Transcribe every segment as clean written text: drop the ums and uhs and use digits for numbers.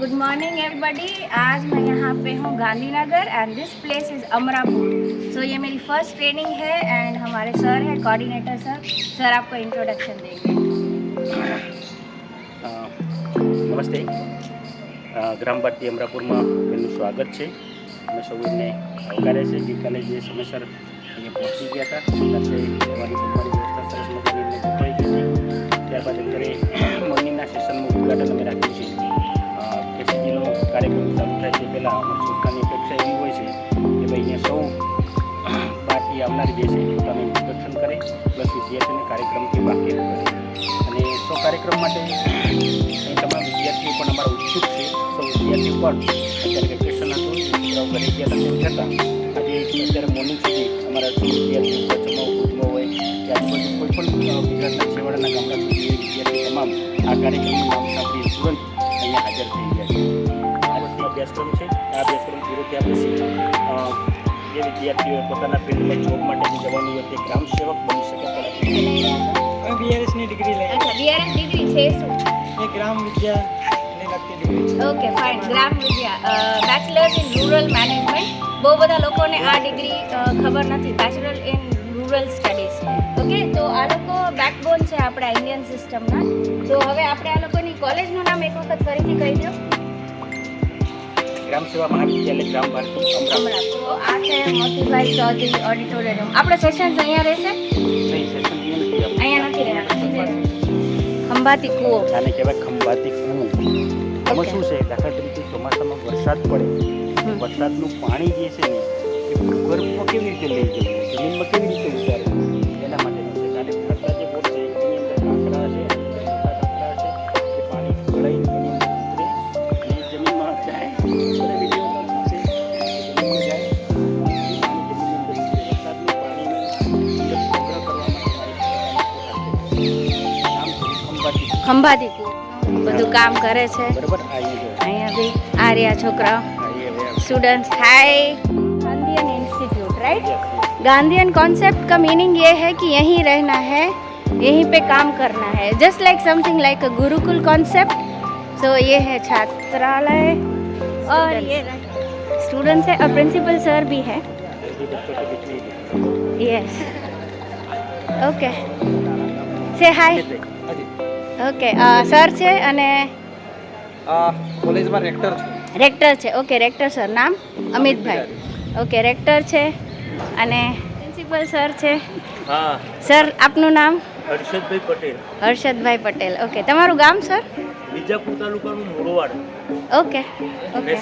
Good morning everybody. आज मैं यहाँ पे हूँ Gandhinagar and this place is Amarapur. So ये मेरी फर्स्ट ट्रेनिंग है एंड हमारे सर है कोऑर्डिनेटर सर आपको इंट्रोडक्शन देंगे। नमस्ते। ग्राम भारती अमरापुर में मेनु स्वागत है। અમે સૌને આવકારે છે। ગઈકાલે જે સમયસર અહીંયા પહોંચી ગયા હતા સાથે તમારી વ્યવસ્થા સરસ મજાની ગોઠવાઈ ગઈ હતી। ત્યારબાદ અત્યારે મોર્નિંગના સેશનનું ઉદ્ઘાટન અમે રાખ્યું છે। કેસીજીનો કાર્યક્રમ ચાલુ થાય તે પહેલાં અમારી સંસ્થાની અપેક્ષા એવી હોય છે કે ભાઈ અહીંયા સૌ બાકી આવનાર જે છે પોતાનું ઇન્ટ્રોડક્શન કરે પ્લસ વિદ્યાર્થીઓને કાર્યક્રમથી વાકેફ કરે અને સો કાર્યક્રમ માટે અહીં તમામ વિદ્યાર્થીઓ પણ અમારા ઉત્સુક છે। સૌ વિદ્યાર્થીઓ પણ અત્યારે વેકેશન હતું છોકરાઓ ઘરે ગયા હતા તેમ છતાં આજે અત્યારે મોર્નિંગ સુધી અમારા સૌ વિદ્યાર્થીઓ કચ્છમાં ભુજમાં હોય કે આજુબાજુ કોઈ પણ ગુજરાતના છેવાડાના ગામડા સુધી વિદ્યાર્થીઓ તમામ આ કાર્યક્રમનું નામ સાંભળી તુરંત અહીંયા હાજર થઈ ગયા છે। આ વસ્તુ અભ્યાસક્રમ છે। આ અભ્યાસક્રમ પૂરો થયા પછી જે વિદ્યાર્થીઓ પોતાના ફિલ્ડમાં જોબ માટે જવાનું હોય તે ગ્રામ સેવક બની શકે। બીઆરએસની ડિગ્રી લે। अच्छा बीआरएस डिग्री છે શું? એ ગ્રામ વિદ્યાને લગતી ડિગ્રી છે। Okay fine. Gram Vidya bachelors in rural management. બહુ બધા લોકોને આ ડિગ્રી ખબર નથી, bachelor in rural studies. Okay, તો આ લોકો બેકબોન છે આપણા ઇન્ડિયન સિસ્ટમના। તો હવે આપણે આ લોકોની કોલેજનું નામ એક વખત ફરીથી કહી દો। ગ્રામ સેવા મહાવિદ્યાલય ગ્રામ ભારતી અમરાપુર। તો આ છે મોતીભાઈ ચૌધરી ઓડિટોરિયમ। આપણે સેશન્સ અહીંયા રહેશે? નહીં, સેશન અહીંયા નથી રહેવાના। ખંભાતી કૂવો આને કહેવાય ખંભાતી કૂવો। એમાં શું છે, દાખલા તરીકે ચોમાસામાં વરસાદ પડે, વરસાદનું પાણી જે છે ને એ ભૂગર્ભમાં કેવી રીતે લઈ જવું, જમીનમાં કેવી રીતે ઉતારવું એના માટેનું છે। અને ખડતા જે બોટ છે એની અંદર કાંકરા છે, કાંકરા છે, એ પાણી ગળાઈ એની અંદર ઉતરે અને જમીનમાં જાય અને વિડીયોમાં શું છે જમીનમાં જાય વરસાદનું પાણીનું અંદર સંગ્રહ કરવા માટે ખંભાતી કૂવો બધું કામ કરે છે। બરાબર। અહીંયા भी आ रहा छोकरा students. Hi, Gandhian institute right. Gandhian concept का मीनिंग ये है कि यहीं रहना है, यहीं पे काम करना है, just like something like a gurukul concept. So ये है छात्रालय और ये स्टूडेंट्स है और प्रिंसिपल सर भी है। यस, ओके, से हाय। ओके, सर છે અને કોલેજમાં રેક્ટર છું। રેક્ટર છે। ઓકે, રેક્ટર સર નામ અમિતભાઈ। ઓકે, રેક્ટર છે અને પ્રિન્સિપલ સર છે। હા સર આપનું નામ? હર્ષદભાઈ પટેલ। હર્ષદભાઈ પટેલ। ઓકે, તમારું ગામ સર? બીજાપુર તાલુકાનું મોરવાડ। Okay okay.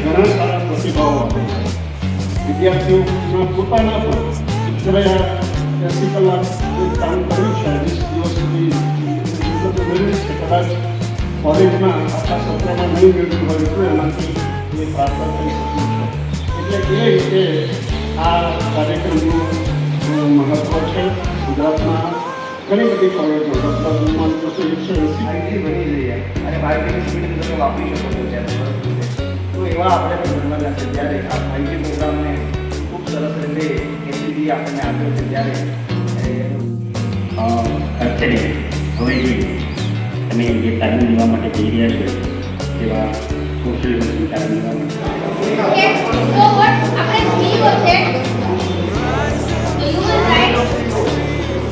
ઘણા સારા પ્રતિભાવો વિદ્યાર્થીઓના પોતાના પણ 80 કલાક કામ કર્યું છે। 20 દિવસ સુધી કદાચ કોલેજમાં આખા સત્રમાં નહીં મેળવ્યું હોય તો એમાંથી એ પ્રાપ્ત થઈ શક્યું છે. એટલે એ રીતે આ કાર્યક્રમનું મહત્ત્વ છે. ગુજરાતમાં ઘણી બધી કોલેજો ડૉક્ટરમાં તો 180 આઈટી બની રહી છે અને ભારતીય સ્કીમ તમે વાપરી શકો છો ત્યારે તો એવા આપણે પણ બનવાના છે. જ્યારે આ આઈટી પ્રોગ્રામને ખૂબ સરસ રીતે એસીબી આપણને આપ્યો છે ત્યારે અત્યારે હવે તમે જે તાલીમ લેવા માટે જઈ રહ્યા છો તેવા સોશિયલ વર્કની તાલીમ લેવા માટે Okay, so what આપણે CEO છે so you will write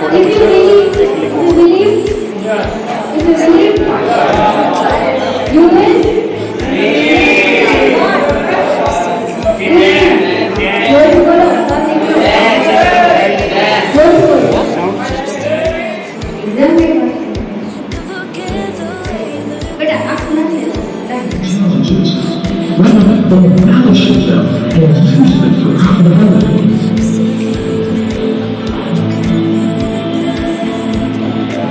If you believe, if you believe, you will.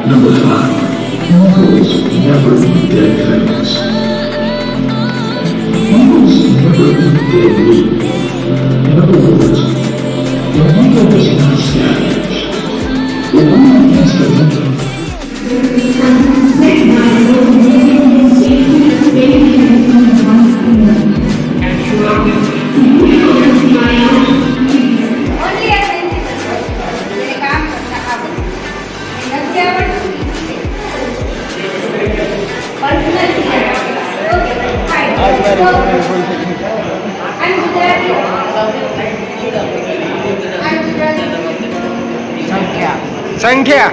Number 5. Eagles never eat dead things. Eagles never eat dead meat. In other words, an eagle is not savage. When we against an eagle, Only a मेरे काम करना अब नक्शे आवडतो personal okay fine आणि गुजराती સંખ્યા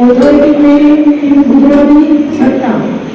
Authority in Gujarati Chhattam.